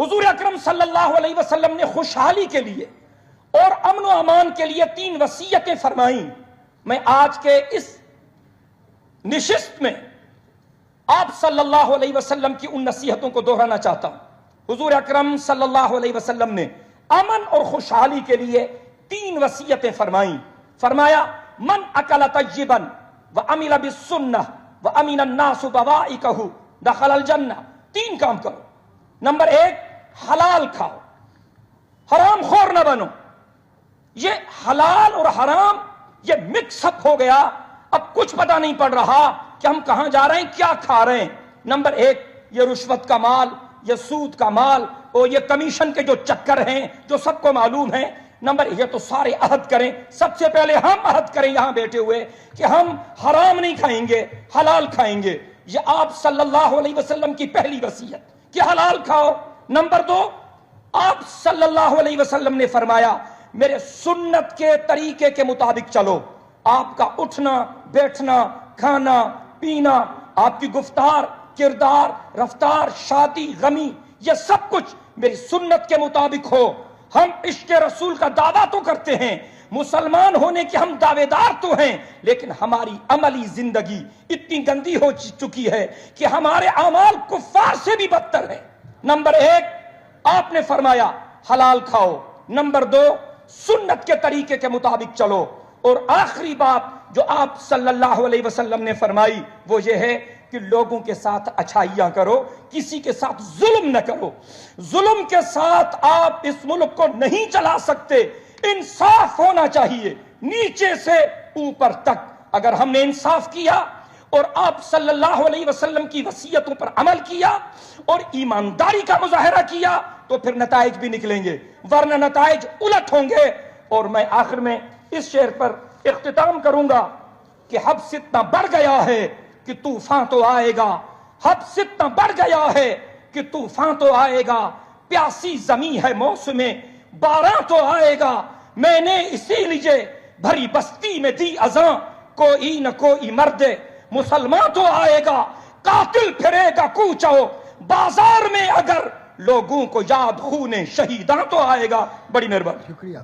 حضور اکرم صلی اللہ علیہ وسلم نے خوشحالی کے لیے اور امن و امان کے لیے 3 وصیتیں فرمائیں. میں آج کے اس نشست میں آپ صلی اللہ علیہ وسلم کی ان نصیحتوں کو دہرانا چاہتا ہوں. حضور اکرم صلی اللہ علیہ وسلم نے امن اور خوشحالی کے لیے 3 وصیتیں فرمائیں. فرمایا من اکل طیبا وعمل بالسنہ وامن الناس بوائقہ دخل الجنہ. 3 کام کرو. نمبر 1 حلال کھاؤ، حرام خور نہ بنو. یہ حلال اور حرام یہ مکس اپ ہو گیا، اب کچھ پتہ نہیں پڑ رہا کہ ہم کہاں جا رہے ہیں، کیا کھا رہے ہیں. نمبر 1 یہ رشوت کا مال، یہ سود کا مال اور یہ کمیشن کے جو چکر ہیں جو سب کو معلوم ہیں. نمبر یہ تو سارے عہد کریں، سب سے پہلے ہم عہد کریں یہاں بیٹھے ہوئے کہ ہم حرام نہیں کھائیں گے، حلال کھائیں گے. یہ آپ صلی اللہ علیہ وسلم کی پہلی وصیت کہ حلال کھاؤ. نمبر 2 آپ صلی اللہ علیہ وسلم نے فرمایا میرے سنت کے طریقے کے مطابق چلو. آپ کا اٹھنا بیٹھنا کھانا پینا، آپ کی گفتار کردار رفتار شادی غمی، یہ سب کچھ میری سنت کے مطابق ہو. ہم عشق رسول کا دعویٰ تو کرتے ہیں، مسلمان ہونے کے ہم دعوے دار تو ہیں، لیکن ہماری عملی زندگی اتنی گندی ہو چکی ہے کہ ہمارے اعمال کفار سے بھی بدتر ہیں. نمبر 1 آپ نے فرمایا حلال کھاؤ. نمبر 2 سنت کے طریقے کے مطابق چلو. اور آخری بات جو آپ صلی اللہ علیہ وسلم نے فرمائی وہ یہ ہے کہ لوگوں کے ساتھ اچھائیاں کرو، کسی کے ساتھ ظلم نہ کرو. ظلم کے ساتھ آپ اس ملک کو نہیں چلا سکتے. انصاف ہونا چاہیے نیچے سے اوپر تک. اگر ہم نے انصاف کیا اور آپ صلی اللہ علیہ وسلم کی وصیتوں پر عمل کیا اور ایمانداری کا مظاہرہ کیا تو پھر نتائج بھی نکلیں گے، ورنہ نتائج الٹ ہوں گے. اور میں آخر میں اس شعر پر اختتام کروں گا کہ حبس اتنا بڑھ گیا ہے کہ طوفان تو آئے گا. حبس اتنا بڑھ گیا ہے کہ طوفان تو آئے گا. پیاسی زمین ہے موسم باران تو آئے گا. میں نے اسی لیے بھری بستی میں دی اذاں کوئی نہ کوئی مرد مسلمان تو آئے گا. قاتل پھرے گا کوچو بازار میں اگر لوگوں کو یاد خون شہیداں تو آئے گا. بڑی مہربانی. شکریہ.